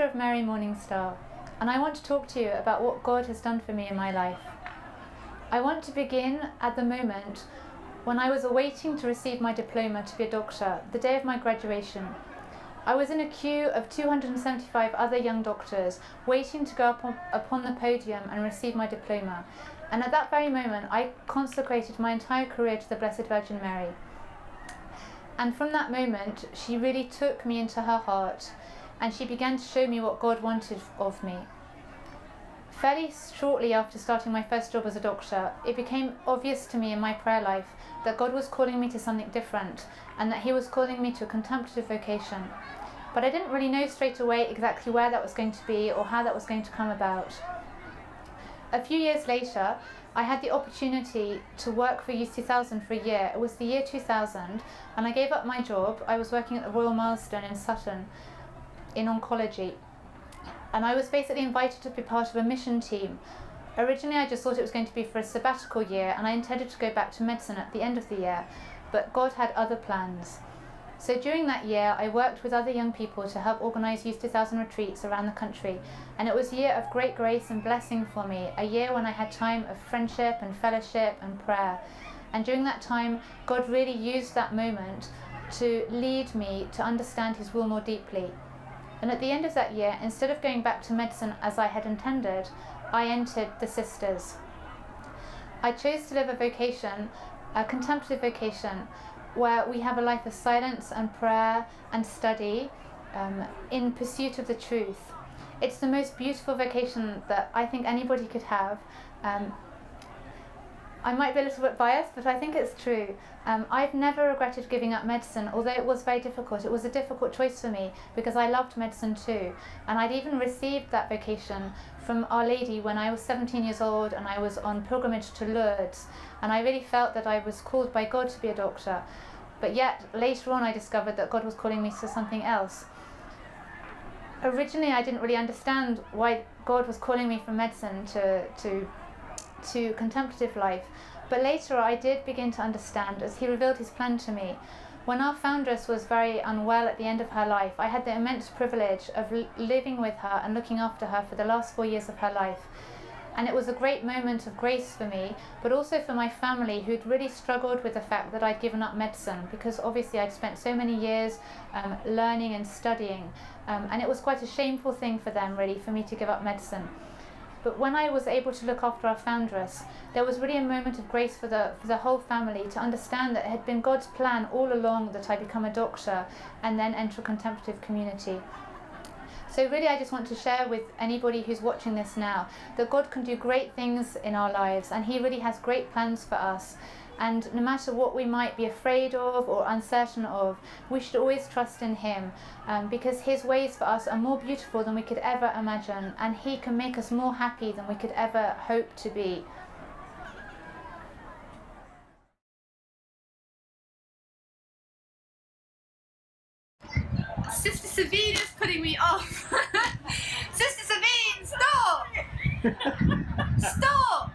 of Mary Morningstar, and I want to talk to you about what God has done for me in my life. I want to begin at the moment when I was awaiting to receive my diploma to be a doctor, the day of my graduation. I was in a queue of 275 other young doctors waiting to go upon the podium and receive my diploma, and at that very moment I consecrated my entire career to the Blessed Virgin Mary. And from that moment she really took me into her heart, and she began to show me what God wanted of me. Fairly shortly after starting my first job as a doctor, it became obvious to me in my prayer life that God was calling me to something different, and that He was calling me to a contemplative vocation. But I didn't really know straight away exactly where that was going to be or how that was going to come about. A few years later, I had the opportunity to work for Youth 2000 for a year. It was the year 2000, and I gave up my job. I was working at the Royal Marsden in Sutton in oncology, and I was basically invited to be part of a mission team. Originally I just thought it was going to be for a sabbatical year, and I intended to go back to medicine at the end of the year, but God had other plans. So during that year I worked with other young people to help organise Youth 2000 retreats around the country, and it was a year of great grace and blessing for me, a year when I had time of friendship and fellowship and prayer. And during that time God really used that moment to lead me to understand His will more deeply. And at the end of that year, instead of going back to medicine as I had intended, I entered the Sisters. I chose to live a vocation, a contemplative vocation, where we have a life of silence and prayer and study in pursuit of the truth. It's the most beautiful vocation that I think anybody could have. I might be a little bit biased, but I think it's true. I've never regretted giving up medicine, although it was very difficult. It was a difficult choice for me because I loved medicine too. And I'd even received that vocation from Our Lady when I was 17 years old, and I was on pilgrimage to Lourdes. And I really felt that I was called by God to be a doctor. But yet, later on I discovered that God was calling me to something else. Originally I didn't really understand why God was calling me from medicine to contemplative life, but later I did begin to understand as He revealed His plan to me. When our foundress was very unwell at the end of her life, I had the immense privilege of living with her and looking after her for the last 4 years of her life. And it was a great moment of grace for me, but also for my family, who'd really struggled with the fact that I'd given up medicine, because obviously I'd spent so many years learning and studying, and it was quite a shameful thing for them really for me to give up medicine. But when I was able to look after our foundress, there was really a moment of grace for the whole family to understand that it had been God's plan all along that I become a doctor and then enter a contemplative community. So really I just want to share with anybody who's watching this now that God can do great things in our lives, and He really has great plans for us. And no matter what we might be afraid of or uncertain of, we should always trust in Him, because His ways for us are more beautiful than we could ever imagine, and He can make us more happy than we could ever hope to be. Sister Sabine is putting me off. Sister Sabine, stop! Stop!